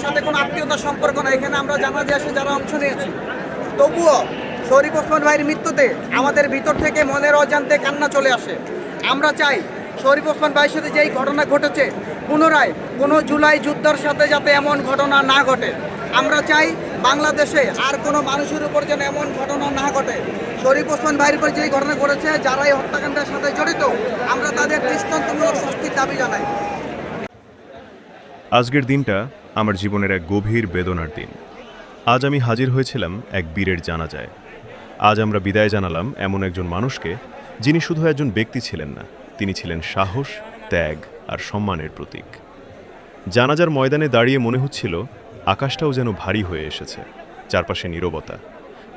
সাথে কোনো আত্মীয়তার সম্পর্ক না। এখানে আমরা জানাজা আসে যারা অংশ নিয়েছি, তবুও শরীফ ওসমান ভাইয়ের মৃত্যুতে আমাদের ভিতর থেকে মনের অজান্তে কান্না চলে আসে। আমরা চাই শরীফ ওসমান ভাইয়ের সাথে যেই ঘটনা ঘটেছে, পুনরায় কোনো জুলাই যুদ্ধের সাথে যাতে এমন ঘটনা না ঘটে। আমরা চাই বাংলাদেশে আর কোনো মানুষের উপর যেন এমন ঘটনা না ঘটে। শরীফ ওসমান ভাইয়ের উপর যেই ঘটনা ঘটেছে, যারা এই হত্যাকাণ্ডের সাথে জড়িত, আমরা তাদের দৃষ্টান্তমূলক শাস্তির দাবি জানাই। আজকের দিনটা আমার জীবনের এক গভীর বেদনার দিন। আজ আমি হাজির হয়েছিলাম এক বীরের জানাজায়। আজ আমরা বিদায় জানালাম এমন একজন মানুষকে, যিনি শুধু একজন ব্যক্তি ছিলেন না, তিনি ছিলেন সাহস, ত্যাগ আর সম্মানের প্রতীক। জানাজার ময়দানে দাঁড়িয়ে মনে হচ্ছিল আকাশটাও যেন ভারী হয়ে এসেছে। চারপাশে নীরবতা,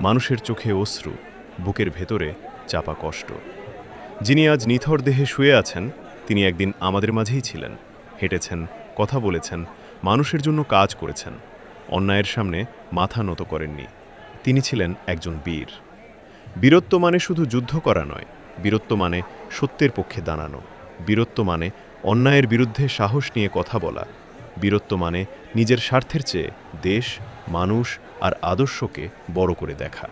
মানুষের চোখে অশ্রু, বুকের ভেতরে চাপা কষ্ট। যিনি আজ নিথর দেহে শুয়ে আছেন, তিনি একদিন আমাদের মাঝেই ছিলেন, হেঁটেছেন, কথা বলেছেন, মানুষের জন্য কাজ করেছেন, অন্যায়ের সামনে মাথা নত করেননি। তিনি ছিলেন একজন বীর। বীরত্ব মানে শুধু যুদ্ধ করা নয়, বীরত্ব মানে সত্যের পক্ষে দাঁড়ানো, বীরত্ব মানে অন্যায়ের বিরুদ্ধে সাহস নিয়ে কথা বলা, বীরত্ব মানে নিজের স্বার্থের চেয়ে দেশ, মানুষ আর আদর্শকে বড় করে দেখা।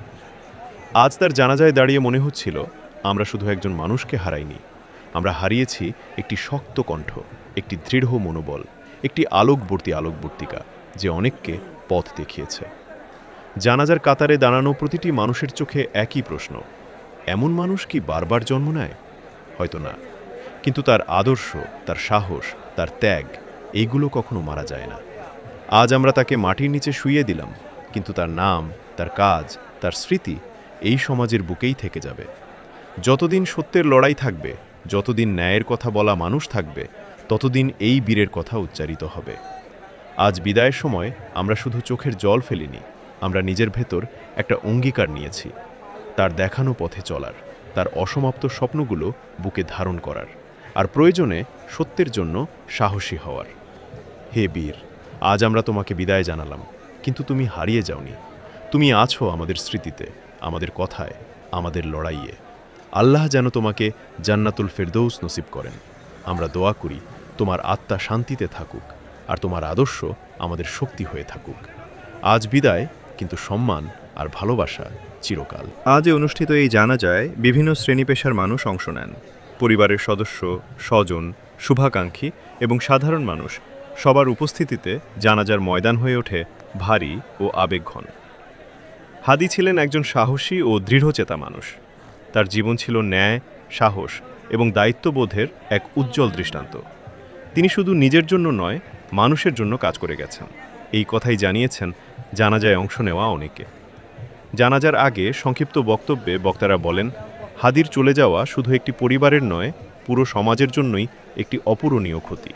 আজ তার জানাজায় দাঁড়িয়ে মনে হচ্ছিল আমরা শুধু একজন মানুষকে হারাইনি, আমরা হারিয়েছি একটি শক্ত কণ্ঠ, একটি দৃঢ় মনোবল, একটি আলোকবর্তিকা যে অনেককে পথ দেখিয়েছে। জানাজার কাতারে দাঁড়ানো প্রতিটি মানুষের চোখে একই প্রশ্ন, এমন মানুষ কি বারবার জন্ম নেয়? হয়তো না, কিন্তু তার আদর্শ, তার সাহস, তার ত্যাগ, এইগুলো কখনো মারা যায় না। আজ আমরা তাকে মাটির নিচে শুইয়ে দিলাম, কিন্তু তার নাম, তার কাজ, তার স্মৃতি এই সমাজের বুকেই থেকে যাবে। যতদিন সত্যের লড়াই থাকবে, যতদিন ন্যায়ের কথা বলা মানুষ থাকবে, ততদিন এই বীরের কথা উচ্চারিত হবে। আজ বিদায়ের সময় আমরা শুধু চোখের জল ফেলিনি, আমরা নিজের ভেতর একটা অঙ্গীকার নিয়েছি, তার দেখানো পথে চলার, তার অসমাপ্ত স্বপ্নগুলো বুকে ধারণ করার, আর প্রয়োজনে সত্যের জন্য সাহসী হওয়ার। হে বীর, আজ আমরা তোমাকে বিদায় জানালাম, কিন্তু তুমি হারিয়ে যাওনি। তুমি আছো আমাদের স্মৃতিতে, আমাদের কথায়, আমাদের লড়াইয়ে। আল্লাহ যেন তোমাকে জান্নাতুল ফেরদৌস নসিব করেন। আমরা দোয়া করি তোমার আত্মা শান্তিতে থাকুক, আর তোমার আদর্শ আমাদের শক্তি হয়ে থাকুক। আজ বিদায়, কিন্তু সম্মান আর ভালোবাসা চিরকাল। আজ অনুষ্ঠিত এই জানাজায় বিভিন্ন শ্রেণী পেশার মানুষ অংশ নেন। পরিবারের সদস্য, স্বজন, শুভাকাঙ্ক্ষী এবং সাধারণ মানুষ সবার উপস্থিতিতে জানাজার ময়দান হয়ে ওঠে ভারী ও আবেগঘন। হাদি ছিলেন একজন সাহসী ও দৃঢ়চেতা মানুষ। তার জীবন ছিল ন্যায়, সাহস এবং দায়িত্ববোধের এক উজ্জ্বল দৃষ্টান্ত। তিনি শুধু নিজের জন্য নয়, মানুষের জন্য কাজ করে গেছেন। এই কথাই জানিয়েছেন জানাজায় অংশ নেওয়া অনেকে। জানাজার আগে সংক্ষিপ্ত বক্তব্যে বক্তারা বলেন, হাদির চলে যাওয়া শুধু একটি পরিবারের নয়, পুরো সমাজের জন্যই একটি অপূরণীয় ক্ষতি।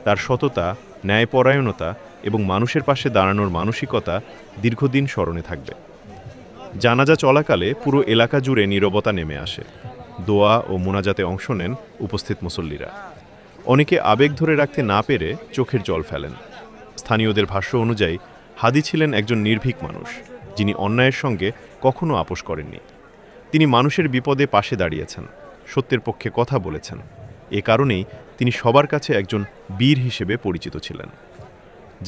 তার সততা, ন্যায়পরায়ণতা এবং মানুষের পাশে দাঁড়ানোর মানসিকতা দীর্ঘদিন স্মরণে থাকবে। জানাজা চলাকালে পুরো এলাকা জুড়ে নীরবতা নেমে আসে। দোয়া ও মোনাজাতে অংশ নেন উপস্থিত মুসল্লিরা। অনেকে আবেগ ধরে রাখতে না পেরে চোখের জল ফেলেন। স্থানীয়দের ভাষ্য অনুযায়ী হাদি ছিলেন একজন নির্ভীক মানুষ, যিনি অন্যায়ের সঙ্গে কখনো আপোষ করেননি। তিনি মানুষের বিপদে পাশে দাঁড়িয়েছেন, সত্যের পক্ষে কথা বলেছেন। এ কারণেই তিনি সবার কাছে একজন বীর হিসেবে পরিচিত ছিলেন।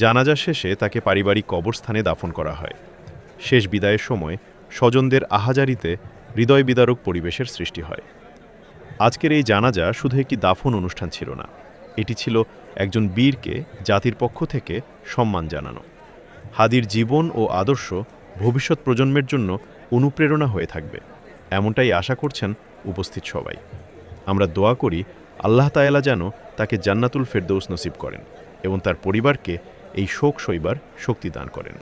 জানাজা শেষে তাকে পারিবারিক কবরস্থানে দাফন করা হয়। শেষ বিদায়ের সময় স্বজনদের আহাজারিতে হৃদয় বিদারক পরিবেশের সৃষ্টি হয়। আজকের এই জানাজা শুধু একটি দাফন অনুষ্ঠান ছিল না, এটি ছিল একজন বীরকে জাতির পক্ষ থেকে সম্মান জানানো। হাদির জীবন ও আদর্শ ভবিষ্যৎ প্রজন্মের জন্য অনুপ্রেরণা হয়ে থাকবে, এমনটাই আশা করছেন উপস্থিত সবাই। আমরা দোয়া করি আল্লাহ তাআলা যেন তাকে জান্নাতুল ফেরদৌস নসিব করেন এবং তার পরিবারকে এই শোক সইবার শক্তি দান করেন।